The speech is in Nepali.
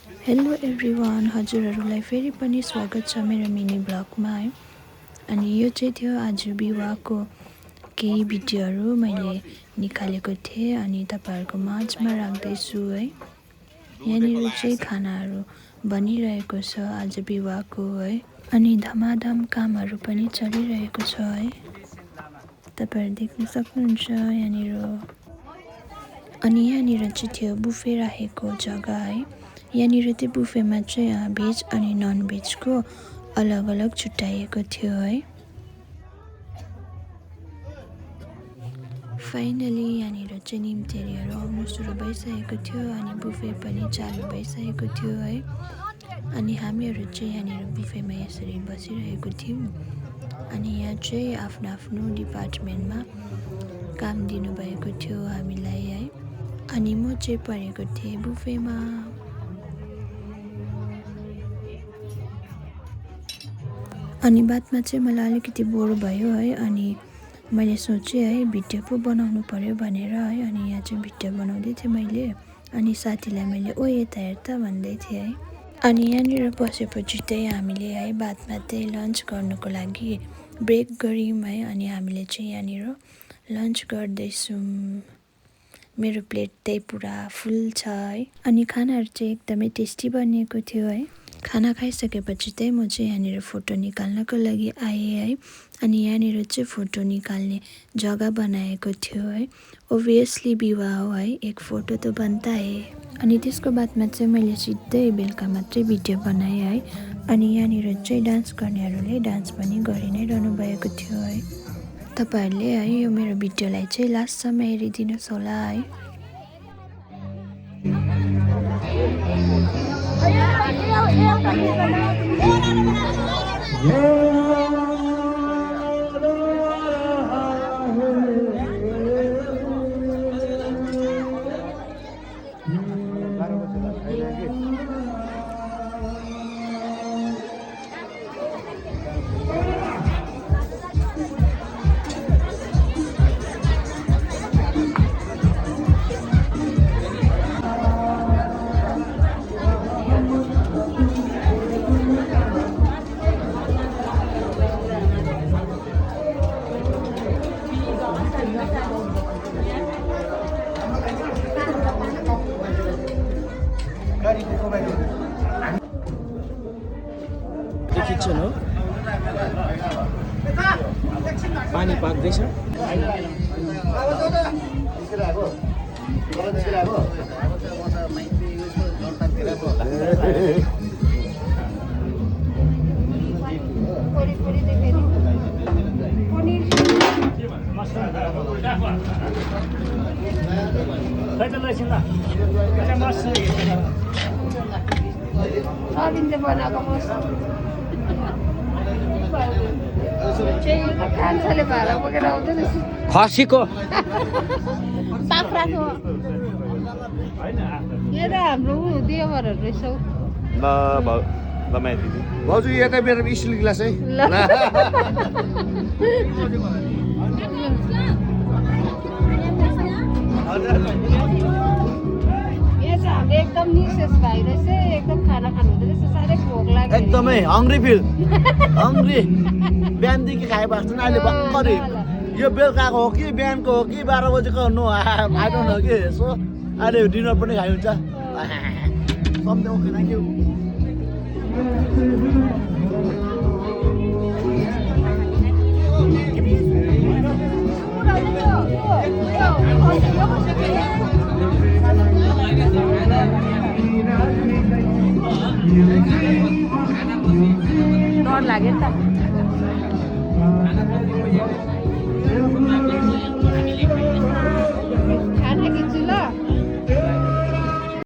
हेलो एभ्रिवान, हजुरहरूलाई फेरि पनि स्वागत छ मेरो मिनी ब्लगमा है। अनि यो चाहिँ थियो आज विवाहको केही भिडियोहरू मैले निकालेको थिएँ अनि तपाईँहरूको माझमा राख्दैछु है। यहाँनिर चाहिँ खानाहरू बनिरहेको छ आज विवाहको है। अनि धमाधम कामहरू पनि चलिरहेको छ है, तपाईँहरू देख्न सक्नुहुन्छ यहाँनिर। अनि यहाँनिर चाहिँ थियो बुफे राखेको जग्गा है। यहाँनिर चाहिँ बुफेमा चाहिँ भेज अनि नन भेजको अलग अलग छुट्याइएको थियो है। फाइनली यहाँनिर चाहिँ निम्तेरीहरू आउनु सुरु भइसकेको थियो अनि बुफे पनि चालु भइसकेको थियो है। अनि हामीहरू चाहिँ यहाँनिर बुफेमा यसरी बसिरहेको थियौँ। अनि यहाँ चाहिँ आफ्नो आफ्नो डिपार्टमेन्टमा काम दिनुभएको थियो हामीलाई है। अनि म चाहिँ परेको थिएँ बुफेमा। अनि बादमा चाहिँ मलाई अलिकति बोर भयो है। अनि मैले सोचेँ है भिडियो पो बनाउनु पर्यो भनेर है। अनि यहाँ चाहिँ भिडियो बनाउँदै थिएँ मैले। अनि साथीलाई मैले ओ यता हेर त भन्दै थिएँ है। अनि यहाँनिर बसेपछि चाहिँ हामीले है बादमा चाहिँ लन्च गर्नुको लागि ब्रेक गऱ्यौँ है। अनि हामीले चाहिँ यहाँनिर लन्च गर्दैछौँ। मेरो प्लेट चाहिँ पुरा फुल छ है। अनि खानाहरू चाहिँ एकदमै टेस्टी बनिएको थियो है। खाना खाइसकेपछि चाहिँ म चाहिँ यहाँनिर फोटो निकाल्नको लागि आएँ है। अनि यहाँनिर चाहिँ फोटो निकाल्ने जग्गा बनाएको थियो है। ओभियसली विवाह हो है, एक फोटो त बनता है। अनि त्यसको बादमा चाहिँ मैले सिधै बेलुका मात्रै भिडियो बनाएँ है। अनि यहाँनिर चाहिँ डान्स गर्नेहरूले डान्स पनि गरि नै रहनु भएको थियो है। तपाईँहरूले है यो मेरो भिडियोलाई चाहिँ लास्टसम्म हेरिदिनुहोस् होला है। किचन हो, पानी पाक्दैछ। खसीको बाख्राको यो त हाम्रो देवरहरू रहेछ हौ। भाउजू यता मेरो स्टिल ग्लास है। एकदम निसेस भाइ रहेछ, एकदम खाना खानु हुँदो रहेछ, साह्रै भोक लाग्यो। एकदमै हङ्ग्री फिल हङ्ग्री। बिहानदेखि खाइबस्छु नि अहिले भर्खरै। यो बेलुकाको हो कि बिहानको हो कि 12 बजेको नो आई डोन्ट नो कि। सो अहिले डिनर पनि खाइ हुन्छ। सम्झे ओके, थ्याङ्क यू। डर लाग्यो नि त।